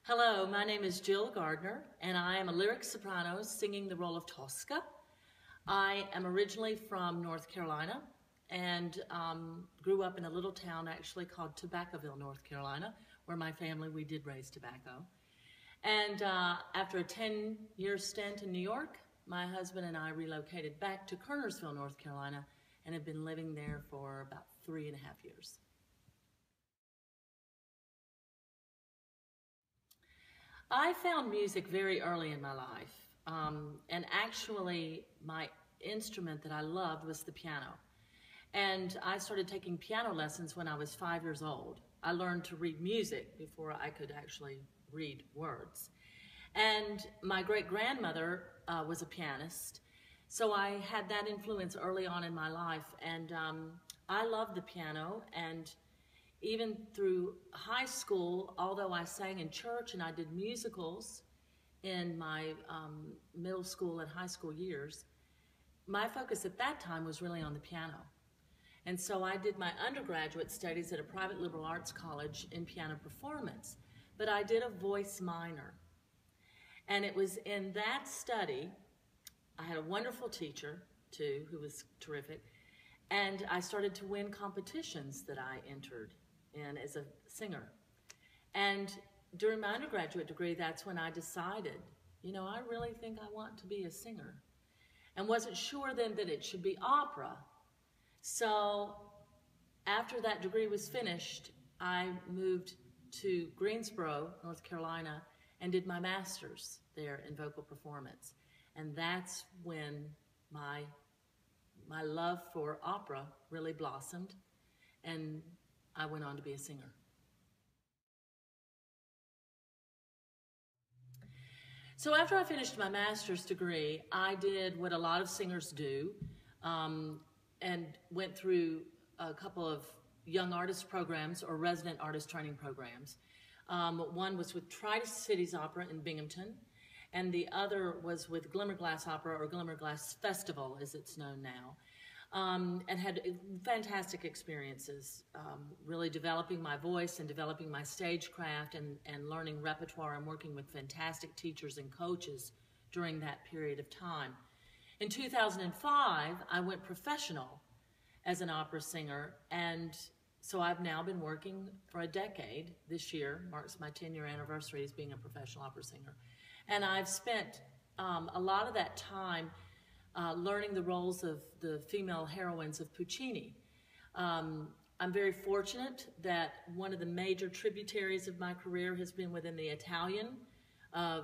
Hello, my name is Jill Gardner, and I am a lyric soprano singing the role of Tosca. I am originally from North Carolina and grew up in a little town actually called Tobaccoville, North Carolina, where my family, we did raise tobacco. And after a 10-year stint in New York, my husband and I relocated back to Kernersville, North Carolina, and have been living there for about 3.5 years. I found music very early in my life, and actually my instrument that I loved was the piano. And I started taking piano lessons when I was 5 years old. I learned to read music before I could actually read words. And my great-grandmother was a pianist, so I had that influence early on in my life, and I loved the piano. And even through high school, although I sang in church and I did musicals in my middle school and high school years, my focus at that time was really on the piano. And so I did my undergraduate studies at a private liberal arts college in piano performance, but I did a voice minor. And it was in that study, I had a wonderful teacher too, who was terrific, and I started to win competitions that I entered in as a singer. And during my undergraduate degree, that's when I decided, you know, I really think I want to be a singer. And wasn't sure then that it should be opera. So after that degree was finished, I moved to Greensboro, North Carolina, and did my master's there in vocal performance. And that's when my love for opera really blossomed, and I went on to be a singer. So after I finished my master's degree, I did what a lot of singers do, and went through a couple of young artist programs or resident artist training programs. One was with Tri-Cities Opera in Binghamton, and the other was with Glimmerglass Opera, or Glimmerglass Festival as it's known now. And had fantastic experiences, really developing my voice and developing my stagecraft and learning repertoire and working with fantastic teachers and coaches during that period of time. In 2005, I went professional as an opera singer, and so I've now been working for a decade. This year marks my 10-year anniversary as being a professional opera singer. And I've spent a lot of that time learning the roles of the female heroines of Puccini. I'm very fortunate that one of the major tributaries of my career has been within the Italian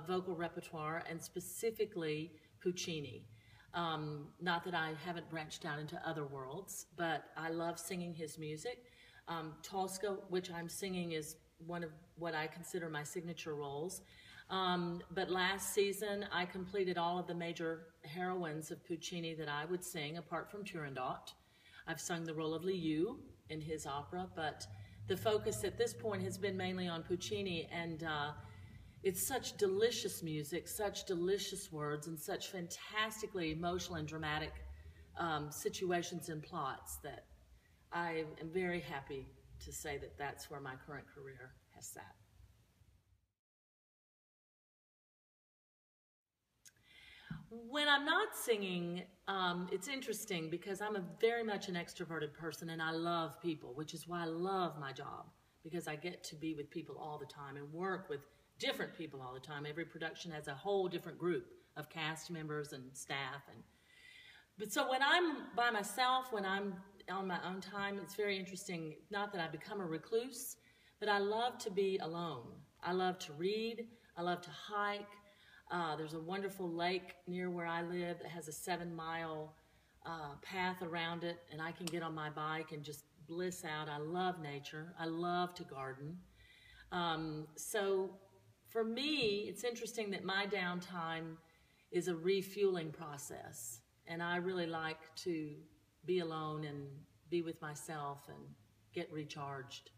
vocal repertoire, and specifically Puccini. Not that I haven't branched out into other worlds, but I love singing his music. Tosca, which I'm singing, is one of what I consider my signature roles. But last season, I completed all of the major heroines of Puccini that I would sing, apart from Turandot. I've sung the role of Liu in his opera, but the focus at this point has been mainly on Puccini, and it's such delicious music, such delicious words, and such fantastically emotional and dramatic situations and plots that I am very happy to say that that's where my current career has sat. When I'm not singing, it's interesting because I'm very much an extroverted person, and I love people, which is why I love my job, because I get to be with people all the time and work with different people all the time. Every production has a whole different group of cast members and staff. But so when I'm by myself, when I'm on my own time, it's very interesting. Not that I become a recluse, but I love to be alone. I love to read. I love to hike. There's a wonderful lake near where I live that has a 7-mile path around it, and I can get on my bike and just bliss out. I love nature. I love to garden. So for me, it's interesting that my downtime is a refueling process, and I really like to be alone and be with myself and get recharged.